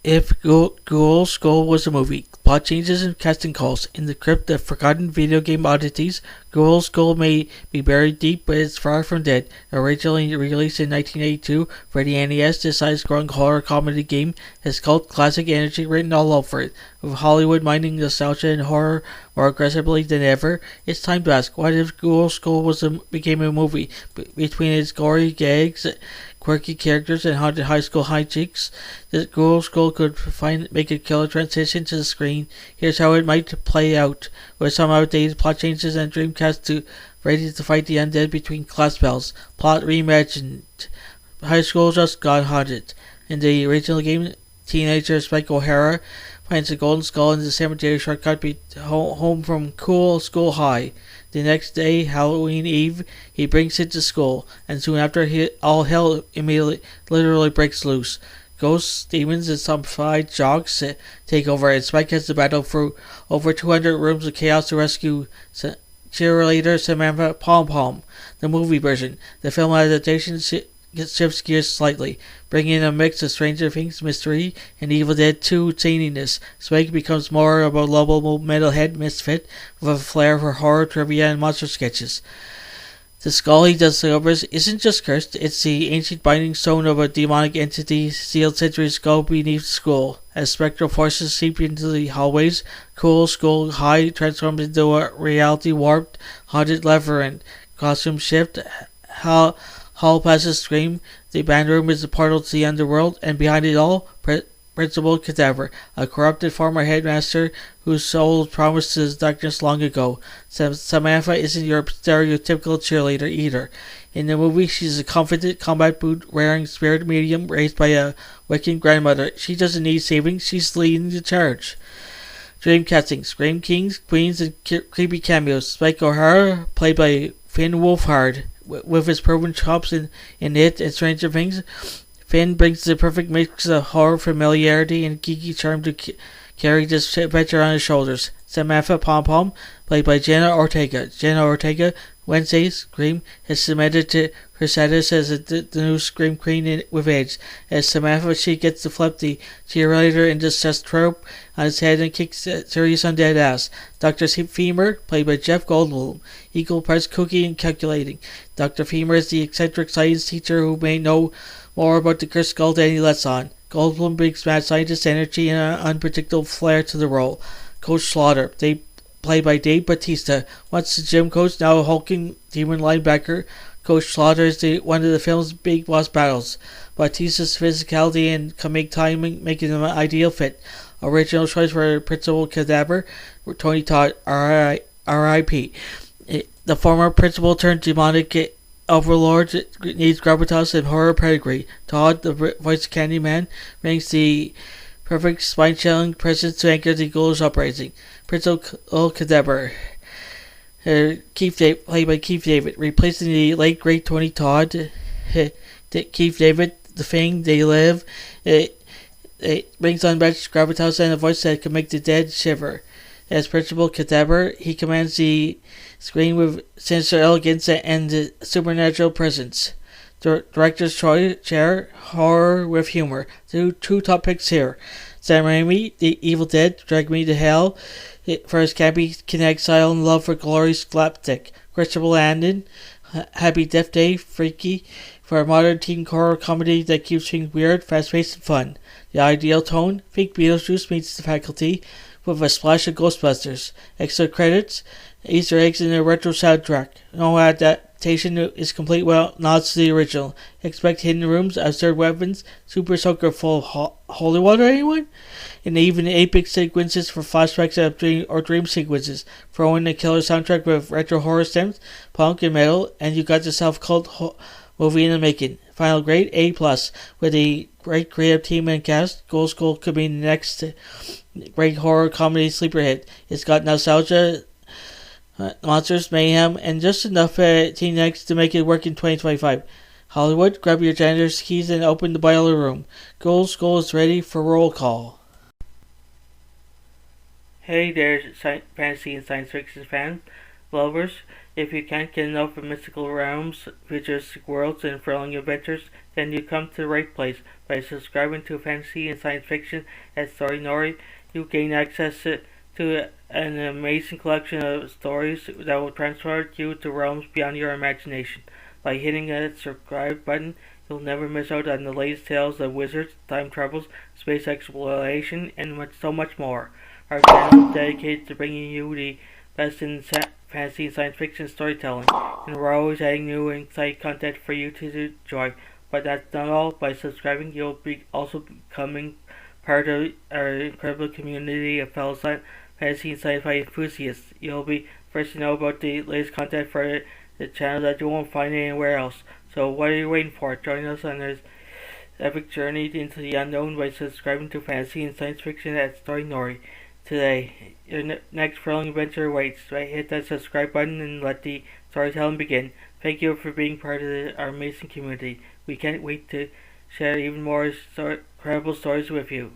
If Ghoul School was a movie, plot changes and casting calls. In the crypt of forgotten video game oddities, Ghoul School may be buried deep, but it's far from dead. Originally released in 1982 for the NES, this side-scrolling horror comedy game has cult classic energy written all over it. With Hollywood mining nostalgia and horror more aggressively than ever, it's time to ask, what if Ghoul School became a movie? Between its gory gags, quirky characters, and haunted high school hijinks, the Ghoul School could make a killer transition to the screen. Here's how it might play out, with some outdated plot changes and Dreamcast ready to fight the undead between class bells. Plot reimagined. High school just got haunted. In the original game, teenager Spike O'Hara finds a golden skull in the cemetery shortcut home from Ghoul School High. The next day, Halloween Eve, he brings it to school, and soon after, all hell immediately literally breaks loose. Ghosts, demons, and zombified jocks take over, and Spike has to battle through over 200 rooms of chaos to rescue cheerleader Samantha Pom Pom. The movie version. The film adaptation shifts gears slightly, bringing in a mix of Stranger Things mystery and Evil Dead 2 zaniness. Spike becomes more of a lovable metalhead misfit with a flair for horror trivia and monster sketches. The skull he discovers isn't just cursed, it's the ancient binding stone of a demonic entity sealed centuries ago beneath the school. As spectral forces seep into the hallways, Ghoul School High transforms into a reality-warped, haunted labyrinth. Costume shift, Hall passes scream, the band room is the portal to the underworld, and behind it all, Principal Cadaver, a corrupted former headmaster whose soul was promised to his darkness long ago. Samantha isn't your stereotypical cheerleader either. In the movie, she's a confident, combat boot-wearing spirit medium raised by a wicked grandmother. She doesn't need saving, she's leading the charge. Dreamcasting, Scream Kings, Queens, and creepy cameos. Spike O'Hara, played by Finn Wolfhard, with his proven chops in It and Stranger Things. Finn brings the perfect mix of horror, familiarity, and geeky charm to carry this adventure on his shoulders. Samantha Pom Pom, played by Jenna Ortega. Jenna Ortega, Wednesday's Scream, has cemented to her status as the new Scream Queen with age. As Samantha, she gets to flip the cheerleader and distress trope on its head and kicks serious undead ass. Dr. Femur, played by Jeff Goldblum, equal parts kooky and calculating. Dr. Femur is the eccentric science teacher who may know more about the cursed skull than he lets on. Goldblum brings mad scientist energy and an unpredictable flair to the role. Coach Slaughter, played by Dave Bautista, once the gym coach, now a hulking demon linebacker. Coach Slaughter is one of the film's big boss battles. Bautista's physicality and comedic timing making him an ideal fit. Original choice for Principal Cadaver, Tony Todd, R.I.P. The former principal turned demonic overlord needs gravitas and horror pedigree. Todd, the voice of Candyman, brings the perfect spine-chilling presence to anchor the ghoulish uprising. Principal Cadaver, played by Keith David, replacing the late great Tony Todd. Keith David, the Thing, They Live. It brings unmatched gravitas and a voice that can make the dead shiver. As Principal Cadaver, he commands the screen with sinister elegance and supernatural presence. Director's chair, horror with humor. Two top picks here. Sam Raimi, The Evil Dead, Drag Me to Hell, for his campy kinetic style and love for glory slapstick. Christopher Landon, Happy Death Day, Freaky, for a modern teen horror comedy that keeps things weird, fast-paced, and fun. The ideal tone, fake Beetlejuice meets The Faculty, with a splash of Ghostbusters. Extra credits, Easter eggs in the retro soundtrack. No adaptation is complete without nods to the original. Expect hidden rooms, absurd weapons, super soaker full of holy water, anyone? And even epic sequences for flashbacks or dream sequences. Throw in a killer soundtrack with retro horror stems, punk and metal, and you got yourself a cult movie in the making. Final grade, A+. With a great creative team and cast, Ghoul School could be the next great horror comedy sleeper hit. It's got nostalgia, monsters, mayhem, and just enough teen eggs to make it work in 2025. Hollywood, grab your janitor's keys and open the boiler room. Ghoul School is ready for roll call. Hey there, fantasy and science fiction fans. Lovers, if you can't get enough of mystical realms, futuristic worlds, and thrilling adventures, then you come to the right place. By subscribing to fantasy and science fiction at Story Nori, you gain access to an amazing collection of stories that will transport you to realms beyond your imagination. By hitting that subscribe button, you'll never miss out on the latest tales of wizards, time travels, space exploration, and so much more. Our channel is dedicated to bringing you the best in fantasy and science fiction storytelling, and we're always adding new and exciting content for you to enjoy. But that's not all. By subscribing, you'll be also becoming part of our incredible community of fellow fantasy and sci-fi enthusiasts. You'll be first to know about the latest content for the channel that you won't find anywhere else. So what are you waiting for? Join us on this epic journey into the unknown by subscribing to fantasy and science fiction at Story Nori today. Your next thrilling adventure awaits. Right, hit that subscribe button and let the storytelling begin. Thank you for being part of our amazing community. We can't wait to share even more incredible stories with you.